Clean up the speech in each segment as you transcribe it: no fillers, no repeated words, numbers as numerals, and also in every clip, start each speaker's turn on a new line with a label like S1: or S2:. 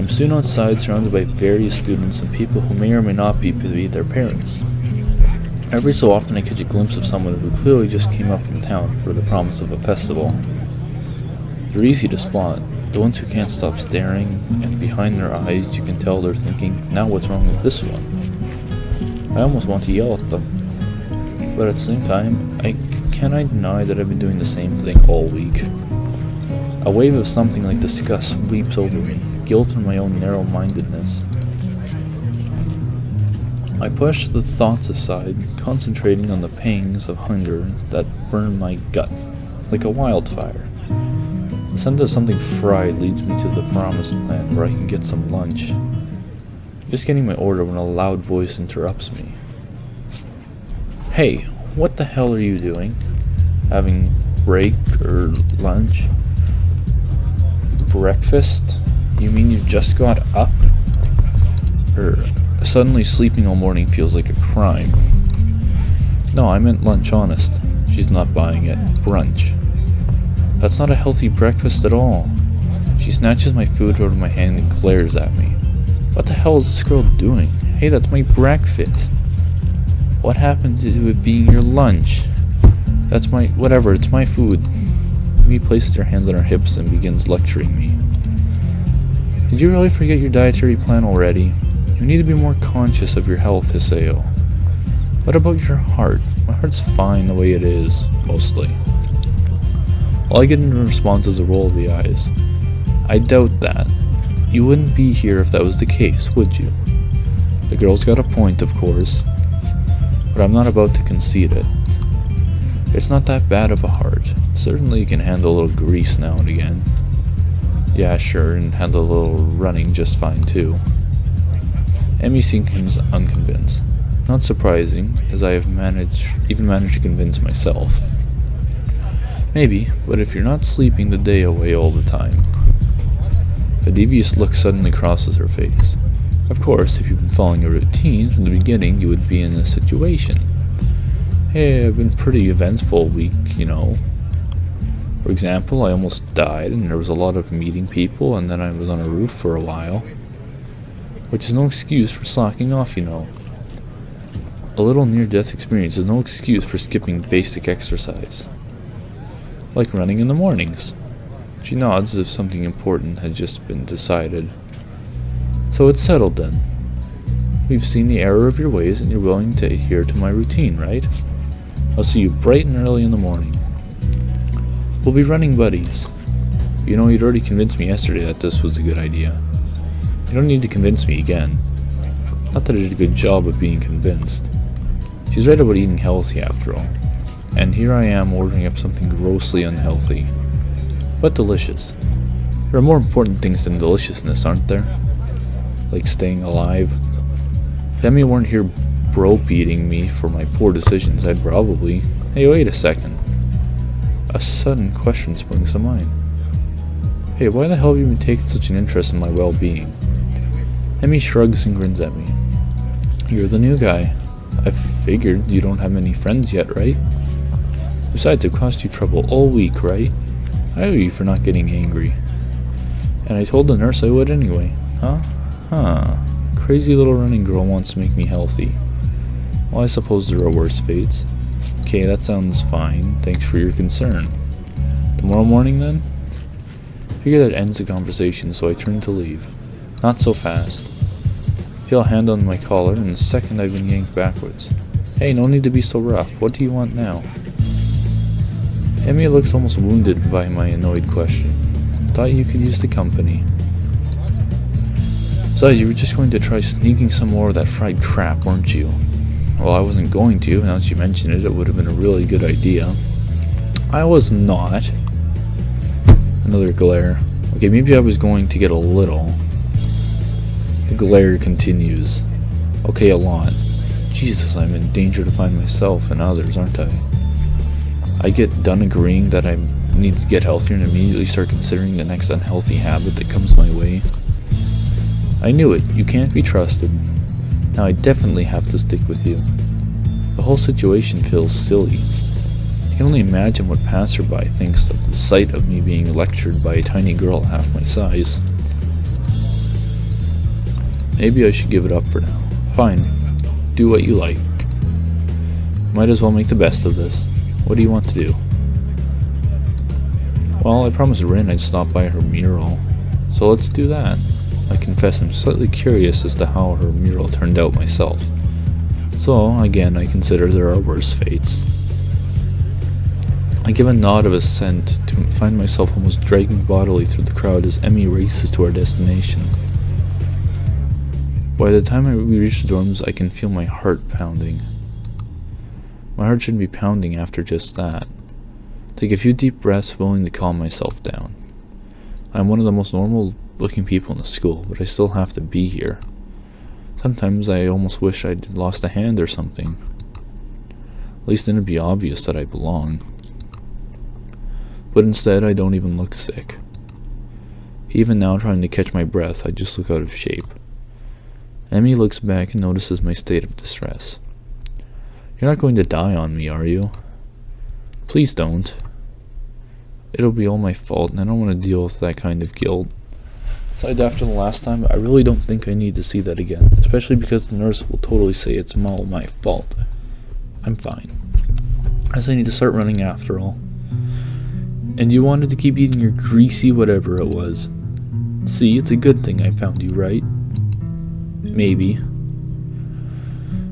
S1: I'm soon outside, surrounded by various students and people who may or may not be their parents. Every so often I catch a glimpse of someone who clearly just came up from town for the promise of a festival. They're easy to spot, the ones who can't stop staring, and behind their eyes you can tell they're thinking, now what's wrong with this one? I almost want to yell at them, but at the same time, I cannot deny that I've been doing the same thing all week. A wave of something like disgust leaps over me, guilt in my own narrow-mindedness. I push the thoughts aside, concentrating on the pangs of hunger that burn my gut, like a wildfire. The scent of something fried leads me to the promised land where I can get some lunch. Just getting my order when a loud voice interrupts me. Hey, what the hell are you doing? Having break or lunch? Breakfast? You mean you just got up? Suddenly sleeping all morning feels like a crime. No, I meant lunch, honest. She's not buying it. Brunch. That's not a healthy breakfast at all. She snatches my food out of my hand and glares at me. What the hell is this girl doing? Hey, that's my breakfast. What happened to it being your lunch? That's my... whatever, it's my food. Amy places her hands on her hips and begins lecturing me. Did you really forget your dietary plan already? You need to be more conscious of your health, Hiseo. What about your heart? My heart's fine the way it is, mostly. All I get in response is a roll of the eyes. I doubt that. You wouldn't be here if that was the case, would you? The girl's got a point, of course, but I'm not about to concede it. It's not that bad of a heart. Certainly you can handle a little grease now and again. Yeah, sure, and handle a little running just fine too. Emmy seems unconvinced. Not surprising, as I have managed to convince myself. Maybe, but if you're not sleeping the day away all the time. A devious look suddenly crosses her face. Of course, if you've been following a routine from the beginning, you would be in this situation. Hey, I've been pretty eventful week, you know. For example, I almost died, and there was a lot of meeting people, and then I was on a roof for a while. Which is no excuse for slacking off, you know. A little near-death experience is no excuse for skipping basic exercise. Like running in the mornings. She nods as if something important had just been decided. So it's settled then. We've seen the error of your ways and you're willing to adhere to my routine, right? I'll see you bright and early in the morning. We'll be running buddies. You know, you'd already convinced me yesterday that this was a good idea. You don't need to convince me again. Not that I did a good job of being convinced. She's right about eating healthy after all. And here I am ordering up something grossly unhealthy. But delicious. There are more important things than deliciousness, aren't there? Like staying alive. If Emmy weren't here bro-beating me for my poor decisions, I'd probably... Hey, wait a second. A sudden question springs to mind. Hey, why the hell have you been taking such an interest in my well-being? Emmy shrugs and grins at me. You're the new guy. I figured you don't have many friends yet, right? Besides, I've caused you trouble all week, right? I owe you for not getting angry. And I told the nurse I would anyway. Huh? Crazy little running girl wants to make me healthy. Well, I suppose there are worse fates. Okay, that sounds fine. Thanks for your concern. Tomorrow morning, then? Figure that ends the conversation, so I turn to leave. Not so fast. Feel a hand on my collar, and in a second I've been yanked backwards. Hey, no need to be so rough. What do you want now? Emmy looks almost wounded by my annoyed question. Thought you could use the company. Besides, you were just going to try sneaking some more of that fried crap, weren't you? Well, I wasn't going to. Now that you mention it, it would have been a really good idea. I was not. Another glare. Okay, maybe I was going to get a little. The glare continues. Okay, a lot. Jesus, I'm in danger to find myself and others, aren't I? I get done agreeing that I need to get healthier and immediately start considering the next unhealthy habit that comes my way. I knew it. You can't be trusted. Now I definitely have to stick with you. The whole situation feels silly. I can only imagine what passerby thinks of the sight of me being lectured by a tiny girl half my size. Maybe I should give it up for now. Fine. Do what you like. Might as well make the best of this. What do you want to do? Well, I promised Rin I'd stop by her mural, so let's do that. I confess I'm slightly curious as to how her mural turned out myself. So, again, I consider there are worse fates. I give a nod of assent to find myself almost dragging bodily through the crowd as Emmy races to our destination. By the time we reach the dorms, I can feel my heart pounding. My heart shouldn't be pounding after just that. Take a few deep breaths, willing to calm myself down. I'm one of the most normal looking people in the school, but I still have to be here. Sometimes I almost wish I'd lost a hand or something. At least then it'd be obvious that I belong. But instead, I don't even look sick. Even now, trying to catch my breath, I just look out of shape. Emmy looks back and notices my state of distress. You're not going to die on me, are you? Please don't. It'll be all my fault, and I don't want to deal with that kind of guilt. Besides, after the last time, I really don't think I need to see that again, especially because the nurse will totally say it's all my fault. I'm fine. I guess I need to start running after all. And you wanted to keep eating your greasy whatever it was. See, it's a good thing I found you, right? Maybe.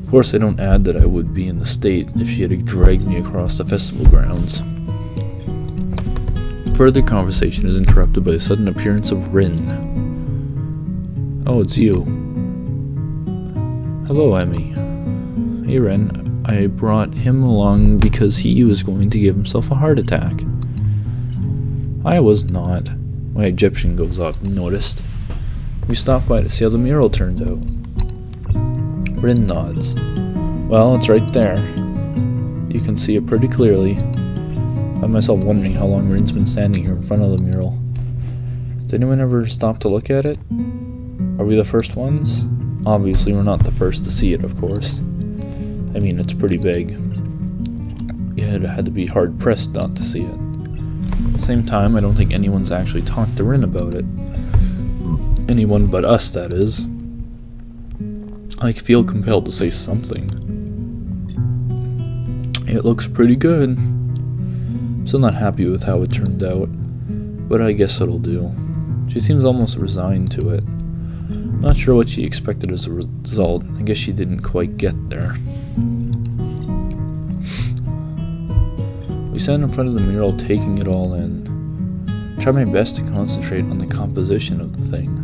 S1: Of course, I don't add that I would be in the state if she had dragged me across the festival grounds. Further conversation is interrupted by the sudden appearance of Rin. Oh, it's you. Hello, Emmy. Hey, Rin. I brought him along because he was going to give himself a heart attack. I was not. My Egyptian goes up, noticed. We stopped by to see how the mural turned out. Rin nods. Well, it's right there. You can see it pretty clearly. I find myself wondering how long Rin's been standing here in front of the mural. Did anyone ever stop to look at it? Are we the first ones? Obviously, we're not the first to see it, of course. I mean, it's pretty big. You had to be hard-pressed not to see it. At the same time, I don't think anyone's actually talked to Rin about it. Anyone but us, that is. I feel compelled to say something. It looks pretty good. I'm still not happy with how it turned out, but I guess it'll do. She seems almost resigned to it. Not sure what she expected as a result. I guess she didn't quite get there. We stand in front of the mural, taking it all in. I try my best to concentrate on the composition of the thing.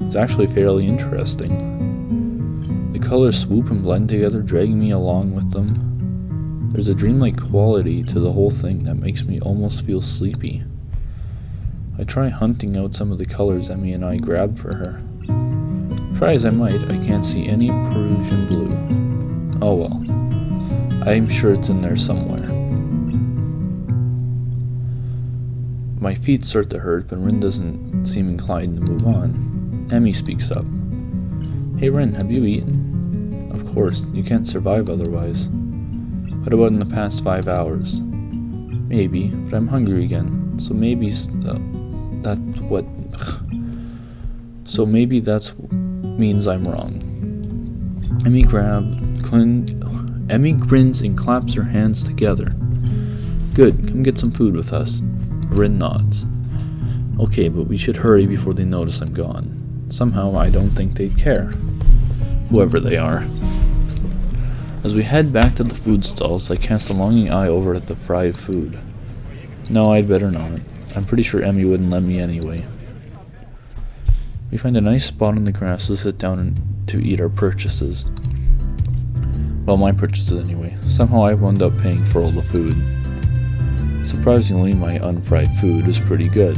S1: It's actually fairly interesting. The colors swoop and blend together, dragging me along with them. There's a dreamlike quality to the whole thing that makes me almost feel sleepy. I try hunting out some of the colors Emmy and I grabbed for her. Try as I might, I can't see any Peruvian blue. Oh well. I'm sure it's in there somewhere. My feet start to hurt, but Rin doesn't seem inclined to move on. Emmy speaks up. Hey Rin, have you eaten? Of course, you can't survive otherwise. What about in the past 5 hours? Maybe, but I'm hungry again, so maybe that's means I'm wrong. Emmy grins and claps her hands together. Good, come get some food with us. Rin nods. Okay, but we should hurry before they notice I'm gone. Somehow I don't think they'd care. Whoever they are. As we head back to the food stalls, I cast a longing eye over at the fried food. No, I'd better not. I'm pretty sure Emmy wouldn't let me anyway. We find a nice spot on the grass to sit down and to eat our purchases. Well, my purchases anyway. Somehow I wound up paying for all the food. Surprisingly, my unfried food is pretty good.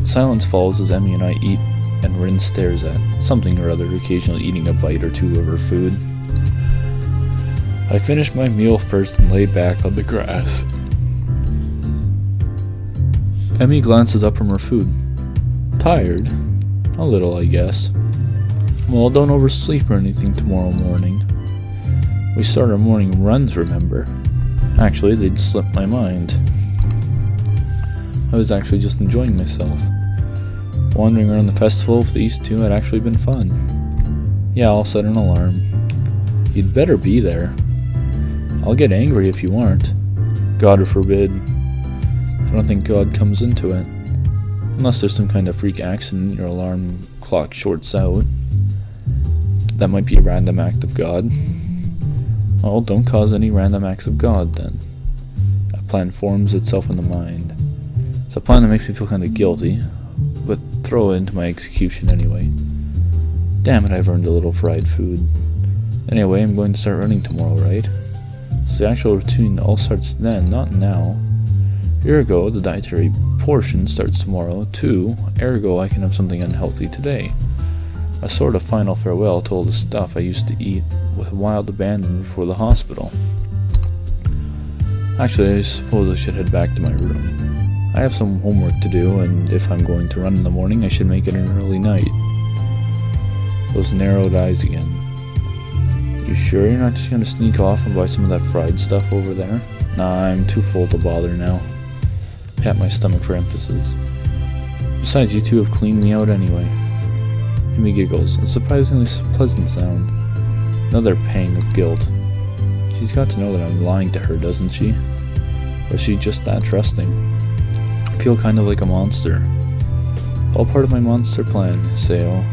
S1: Silence falls as Emmy and I eat, and Rin stares at something or other, occasionally eating a bite or two of her food. I finish my meal first and lay back on the grass. Emmy glances up from her food. Tired? A little, I guess. Well, don't oversleep or anything tomorrow morning. We start our morning runs, remember? Actually, they'd slipped my mind. I was actually just enjoying myself. Wandering around the festival with these two had actually been fun. Yeah, I'll set an alarm. You'd better be there. I'll get angry if you aren't. God forbid. I don't think God comes into it. Unless there's some kind of freak accident, your alarm clock shorts out. That might be a random act of God. Well, don't cause any random acts of God then. A plan forms itself in the mind. It's a plan that makes me feel kind of guilty, but throw it into my execution anyway. Damn it, I've earned a little fried food. Anyway, I'm going to start running tomorrow, right? So the actual routine all starts then, not now. Ergo, the dietary portion starts tomorrow, too. Ergo, I can have something unhealthy today. A sort of final farewell to all the stuff I used to eat with wild abandon before the hospital. Actually, I suppose I should head back to my room. I have some homework to do, and if I'm going to run in the morning, I should make it an early night. Those narrowed eyes again. You sure you're not just going to sneak off and buy some of that fried stuff over there? Nah, I'm too full to bother now. Pat my stomach for emphasis. Besides, you two have cleaned me out anyway. Amy giggles, a surprisingly pleasant sound. Another pang of guilt. She's got to know that I'm lying to her, doesn't she? Or is she just that trusting? I feel kind of like a monster. All part of my monster plan, Sao.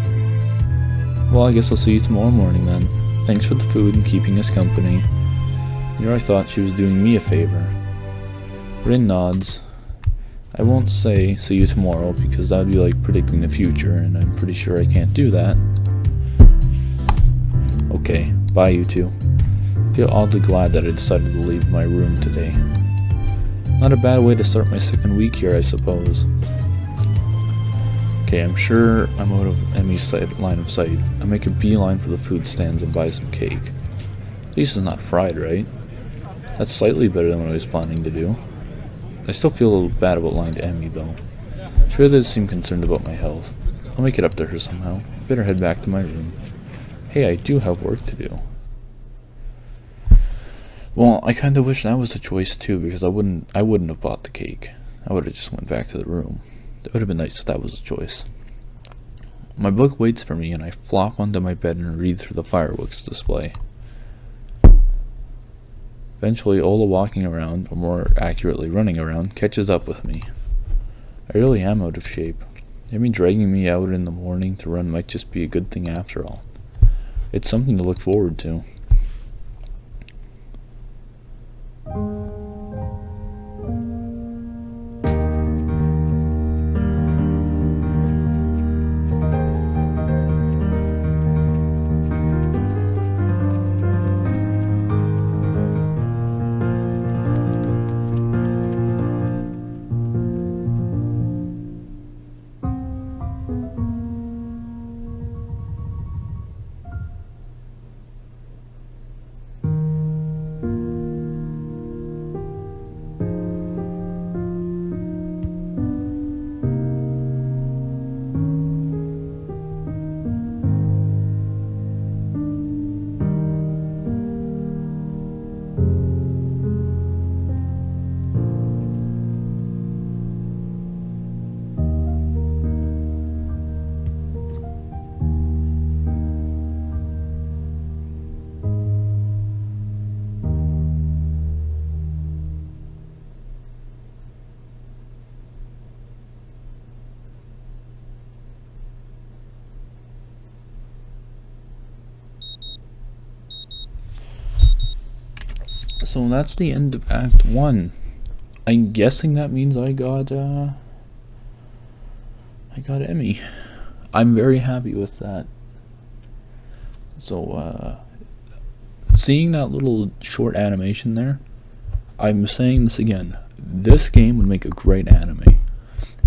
S1: Well, I guess I'll see you tomorrow morning then. Thanks for the food and keeping us company. Here I thought she was doing me a favor. Rin nods. I won't say see you tomorrow because that would be like predicting the future, and I'm pretty sure I can't do that. Okay, bye you two. I feel oddly glad that I decided to leave my room today. Not a bad way to start my second week here, I suppose. Okay, I'm sure I'm out of Emmy's line of sight. I'll make a beeline for the food stands and buy some cake. At least it's not fried, right? That's slightly better than what I was planning to do. I still feel a little bad about lying to Emmy, though. She really does seem concerned about my health. I'll make it up to her somehow. Better head back to my room. Hey, I do have work to do. Well, I kinda wish that was the choice too, because I wouldn't have bought the cake. I would have just went back to the room. It would have been nice if that was the choice. My book waits for me, and I flop onto my bed and read through the fireworks display. Eventually, all the walking around, or more accurately running around, catches up with me. I really am out of shape. Maybe dragging me out in the morning to run might just be a good thing after all. It's something to look forward to. So that's the end of Act 1. I'm guessing that means I got Emmy. I'm very happy with that. So, seeing that little short animation there, I'm saying this again. This game would make a great anime.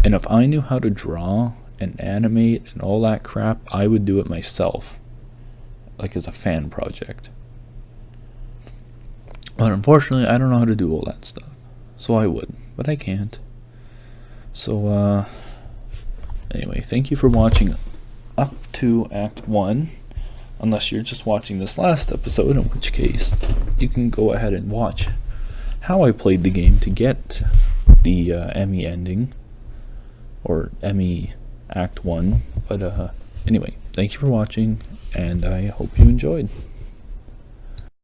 S1: And if I knew how to draw and animate and all that crap, I would do it myself. Like as a fan project. But unfortunately, I don't know how to do all that stuff. So I would, but I can't. So, anyway, thank you for watching up to Act 1. Unless you're just watching this last episode, in which case, you can go ahead and watch how I played the game to get the Emmy ending. Or Emmy Act 1. But anyway, thank you for watching, and I hope you enjoyed.